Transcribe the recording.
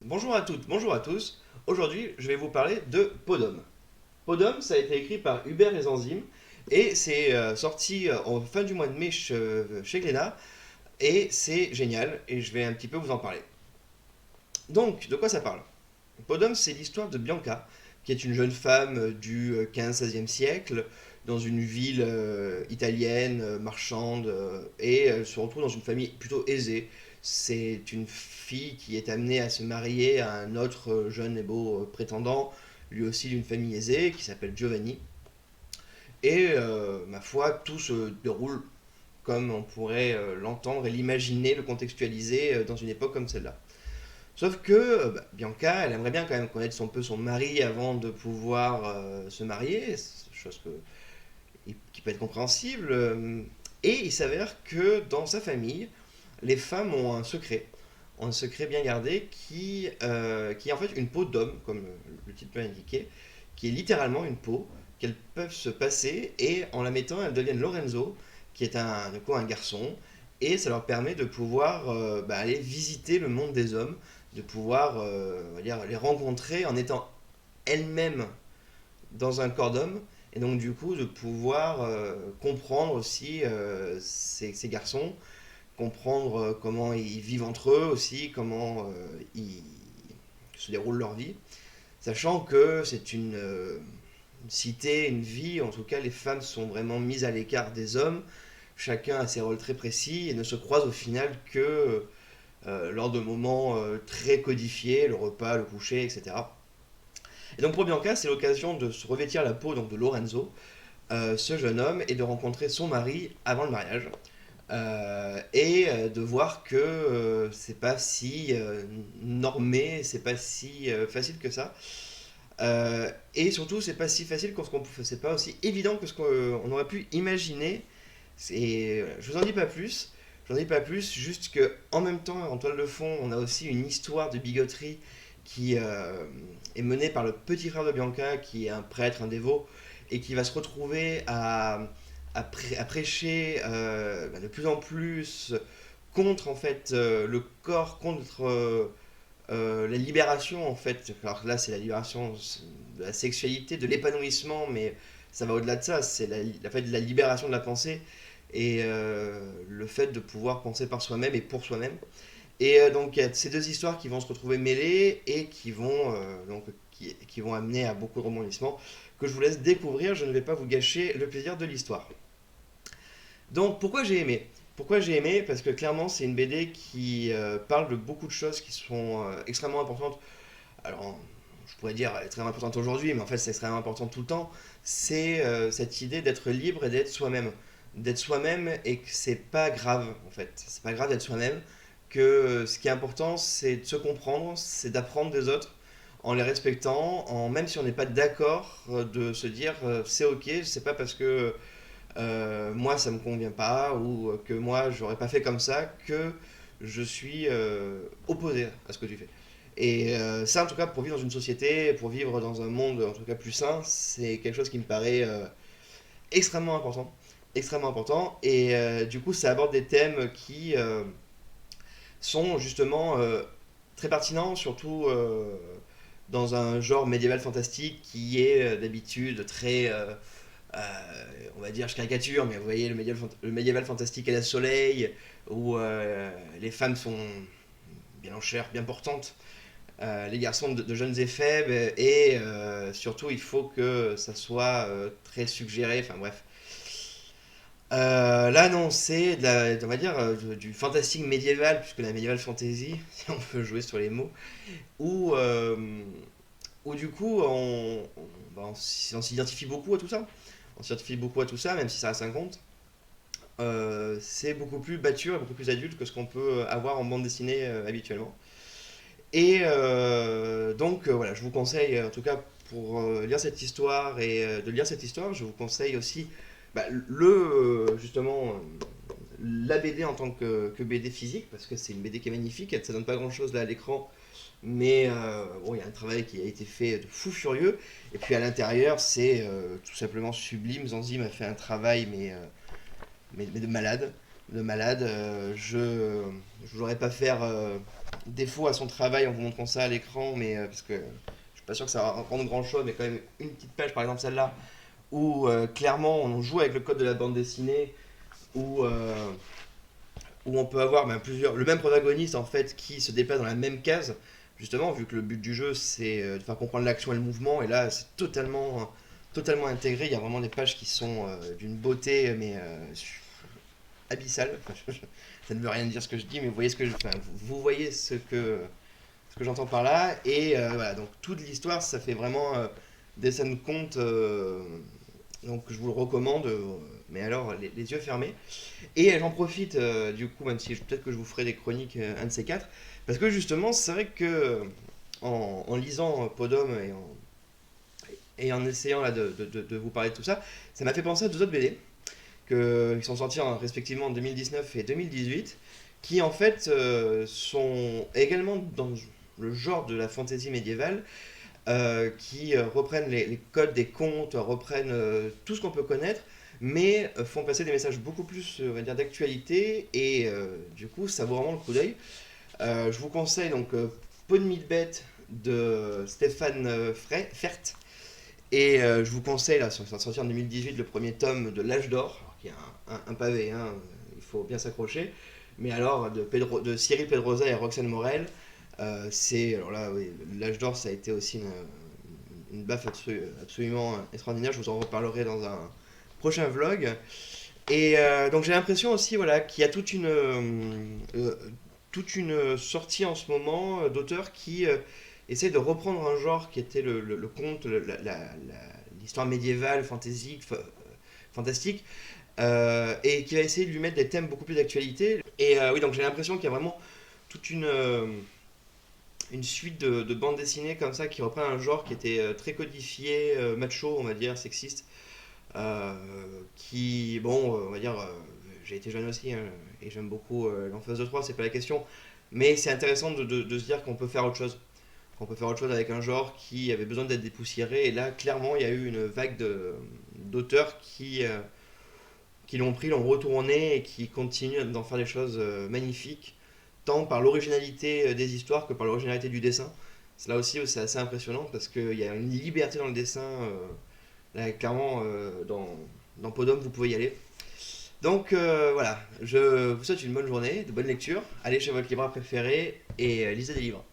Bonjour à toutes, bonjour à tous. Aujourd'hui, je vais vous parler de Podum. Podum, ça a été écrit par Hubert et Zanzim et c'est sorti en fin du mois de mai chez Glénat et c'est génial et je vais un petit peu vous en parler. Donc, de quoi ça parle? Podum, c'est l'histoire de Bianca, qui est une jeune femme du 15-16e siècle dans une ville italienne, marchande, et elle se retrouve dans une famille plutôt aisée. C'est une fille qui est amenée à se marier à un autre jeune et beau prétendant, lui aussi d'une famille aisée, qui s'appelle Giovanni. Et ma foi, tout se déroule comme on pourrait l'entendre et l'imaginer, le contextualiser dans une époque comme celle-là. Sauf que Bianca, elle aimerait bien quand même connaître un peu son mari avant de pouvoir se marier, chose qui peut être compréhensible. Et il s'avère que dans sa famille, les femmes ont un secret bien gardé qui est en fait une peau d'homme, comme le titre peut l'indiquer, qui est littéralement une peau qu'elles peuvent se passer et en la mettant, elles deviennent Lorenzo, qui est du coup un garçon, et ça leur permet de pouvoir aller visiter le monde des hommes, de pouvoir on va dire, les rencontrer en étant elles-mêmes dans un corps d'homme, et donc du coup de pouvoir comprendre aussi ces garçons, comprendre comment ils vivent entre eux aussi, comment ils se déroulent leur vie, sachant que c'est une cité, une vie, en tout cas les femmes sont vraiment mises à l'écart des hommes, chacun a ses rôles très précis et ne se croisent au final que lors de moments très codifiés, le repas, le coucher, etc. Et donc pour Bianca, c'est l'occasion de se revêtir la peau donc, de Lorenzo, ce jeune homme, et de rencontrer son mari avant le mariage. De voir que c'est pas si normé, c'est pas si facile que ça. Et surtout, c'est pas si facile c'est pas aussi évident que ce qu'on aurait pu imaginer. Je vous en dis pas plus. J'en dis pas plus, juste que en même temps, en toile de fond, on a aussi une histoire de bigoterie qui est menée par le petit frère de Bianca, qui est un prêtre, un dévot, et qui va se retrouver à prêcher de plus en plus contre en fait le corps, contre la libération en fait. Alors là, c'est la libération de la sexualité, de l'épanouissement, mais ça va au-delà de ça. C'est la libération de la pensée et le fait de pouvoir penser par soi-même et pour soi-même. Et donc il y a ces deux histoires qui vont se retrouver mêlées et qui vont amener à beaucoup de rebondissements que je vous laisse découvrir. Je ne vais pas vous gâcher le plaisir de l'histoire. Donc pourquoi j'ai aimé? Pourquoi j'ai aimé? Parce que clairement c'est une BD qui parle de beaucoup de choses qui sont extrêmement importantes. Alors je pourrais dire extrêmement importante aujourd'hui, mais en fait c'est extrêmement important tout le temps. C'est cette idée d'être libre et d'être soi-même. D'être soi-même et que c'est pas grave en fait. C'est pas grave d'être soi-même. Que ce qui est important c'est de se comprendre, c'est d'apprendre des autres en les respectant, même si on n'est pas d'accord, de se dire c'est ok, c'est pas parce que moi ça me convient pas ou que moi j'aurais pas fait comme ça que je suis opposé à ce que tu fais. Et ça en tout cas pour vivre dans une société, pour vivre dans un monde en tout cas plus sain, c'est quelque chose qui me paraît extrêmement important. Extrêmement important. Et du coup ça aborde des thèmes qui sont justement très pertinents, surtout dans un genre médiéval fantastique qui est d'habitude très on va dire, je caricature, mais vous voyez le médiéval fantastique à la Soleil, où les femmes sont bien en chair, bien portantes, les garçons de jeunes et faibles, et surtout il faut que ça soit très suggéré, enfin bref. Là non, c'est on va dire, du fantastique médiéval, puisque la médiéval fantasy, si on peut jouer sur les mots, où, où du coup on s'identifie beaucoup à tout ça. On s'identifie beaucoup à tout ça, même si ça reste un conte. C'est beaucoup plus mature et beaucoup plus adulte que ce qu'on peut avoir en bande dessinée habituellement. Et voilà, je vous conseille, en tout cas pour lire cette histoire et de lire cette histoire, je vous conseille aussi justement la BD en tant que BD physique, parce que c'est une BD qui est magnifique, ça donne pas grand chose là à l'écran, mais bon, il y a un travail qui a été fait de fou furieux, et puis à l'intérieur c'est tout simplement sublime. Zanzim a fait un travail mais de malade, de malade. Je ne voudrais pas faire défaut à son travail en vous montrant ça à l'écran, mais parce que je suis pas sûr que ça va rendre grand chose, mais quand même une petite page, par exemple celle-là, où clairement on joue avec le code de la bande dessinée, où, où on peut avoir le même protagoniste en fait qui se déplace dans la même case, justement, vu que le but du jeu c'est de faire comprendre l'action et le mouvement, et là c'est totalement intégré, il y a vraiment des pages qui sont d'une beauté, mais abyssale. Ça ne veut rien dire ce que je dis, mais vous voyez vous voyez ce que j'entends par là. Et voilà, donc toute l'histoire, ça fait vraiment des scènes de contes. Donc je vous le recommande, mais alors les yeux fermés. Et j'en profite, du coup, même si peut-être que je vous ferai des chroniques, un de ces quatre, parce que justement, c'est vrai que en lisant Podom et en essayant là, de vous parler de tout ça, ça m'a fait penser à deux autres BD qui sont sortis respectivement en 2019 et 2018, qui en fait sont également dans le genre de la fantasy médiévale, qui reprennent les codes des contes, reprennent tout ce qu'on peut connaître, mais font passer des messages beaucoup plus, on va dire, d'actualité, et du coup, ça vaut vraiment le coup d'œil. Je vous conseille donc Peau de mille bêtes de Stéphane Fert, et je vous conseille, là, sorti en 2018, le premier tome de L'Âge d'Or, qui est un pavé, hein, il faut bien s'accrocher, mais alors de Cyril Pedrosa et Roxane Morel, alors là, oui, L'Âge d'Or, ça a été aussi une baffe absolument extraordinaire. Je vous en reparlerai dans un prochain vlog. Et donc j'ai l'impression aussi, voilà, qu'il y a toute une sortie en ce moment d'auteurs qui essayent de reprendre un genre qui était le conte, l'histoire médiévale, fantastique, et qui va essayer de lui mettre des thèmes beaucoup plus d'actualité. Et oui, donc j'ai l'impression qu'il y a vraiment toute une suite de bandes dessinées comme ça qui reprennent un genre qui était très codifié, macho, on va dire, sexiste, qui, bon, on va dire, j'ai été jeune aussi, hein, et j'aime beaucoup l'Emphase de 3, c'est pas la question, mais c'est intéressant de se dire qu'on peut faire autre chose. Qu'on peut faire autre chose avec un genre qui avait besoin d'être dépoussiéré, et là, clairement, il y a eu une vague d'auteurs qui l'ont pris, l'ont retourné, et qui continuent d'en faire des choses magnifiques, tant par l'originalité des histoires que par l'originalité du dessin. C'est là aussi où c'est assez impressionnant, parce qu'il y a une liberté dans le dessin. Là, clairement, dans Podum, vous pouvez y aller. Donc voilà, je vous souhaite une bonne journée, de bonnes lectures. Allez chez votre libraire préféré et lisez des livres.